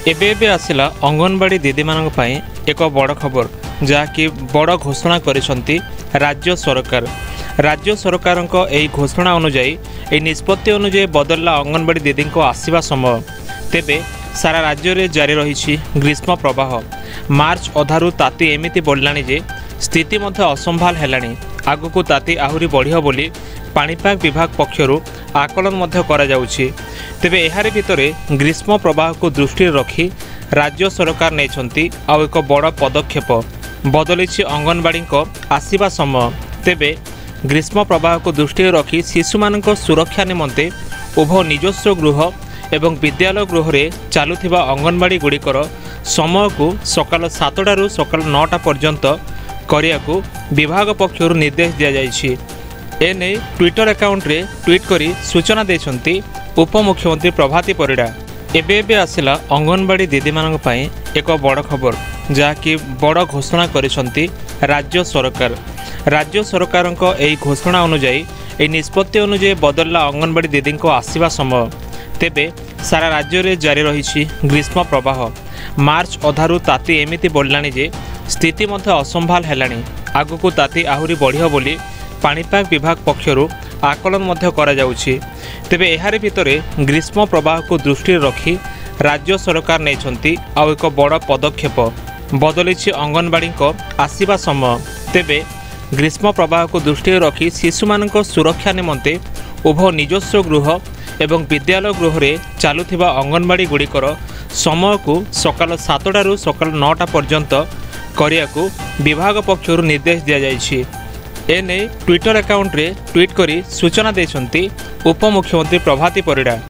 एबे एबे आसिला अंगनवाड़ी दीदी मानक पई एक बड़ खबर जहाँकि बड़ घोषणा करिसंती राज्य सरकार। राज्य सरकारक एही घोषणा अनुଯାयी ए निष्पत्ति अनुଯାयी बदलला अंगनवाड़ी दीदी को आसीबा समय। तेबे सारा राज्य में जारी रही ग्रीष्म प्रवाह। मार्च अधारू ताती एमिति बढ़लानी जे स्थिति मध्य असंभाल हेलानी। आगकू ताती आहुरी बढ़ियो बोली पाणीपाग विभाग पक्षरु आकलन मध्य करा जाउछि। तेबे एहारे भितरे ग्रीष्म प्रवाह को दृष्टि रखी राज्य सरकार नेछंती आ एक बड़ पदक्षेप बदलिछि अंगनवाड़ी को आसीबा समय। तेबे ग्रीष्म प्रवाह को दृष्टि रखी शिशुमानक सुरक्षा निमंते उभय निजस्व गृह एवं विद्यालय गृह रे चालुथिबा अंगनवाड़ी गुड़िकर समय को सकाल 7टारू सकाल 9टा पर्यंत करियाकू विभाग पक्षरु निर्देश दिया जाइछि। एने ट्विटर अकाउंट रे ट्वीट करी सूचना देछंती उपमुख्यमंत्री प्रभाती परिडा। एबे एबे आसिला अंगनवाड़ी दीदी मानक पई एक बड़ खबर जहाँकि बड़ घोषणा करिसंती राज्य सरकार। राज्य सरकारक एही घोषणा अनुଯାयी ए निष्पत्ति अनुଯାयी बदलला अंगनवाड़ी दीदी को आसीबा समय। तेबे सारा राज्य में जारी रही ग्रीष्म प्रवाह। मार्च अधारू ताती एमिति बढ़लानी जे स्थिति मध्य असंभाल हेलानी। आगकू ताती आहुरी बढ़ियो बोली पाणीपाग विभाग पक्षरु आकलन मध्य करा जाउछि। तेबे एहारे भितरे ग्रीष्म प्रवाह को दृष्टि रखी राज्य सरकार नेछंती आ एक बड़ पदक्षेप बदलिछि अंगनवाड़ी को आसीबा समय। तेबे ग्रीष्म प्रवाह को दृष्टि रखी शिशुमानक सुरक्षा निमंते उभय निजस्व गृह एवं विद्यालय गृह रे चालुथिबा अंगनवाड़ी गुड़िकर समय को सकाल 7टारू सकाल 9टा पर्यंत करियाकू विभाग पक्षरु निर्देश दिया जाइछि। एने ट्विटर अकाउंट रे ट्वीट करी सूचना देछंती उपमुख्यमंत्री प्रभाती परिडा।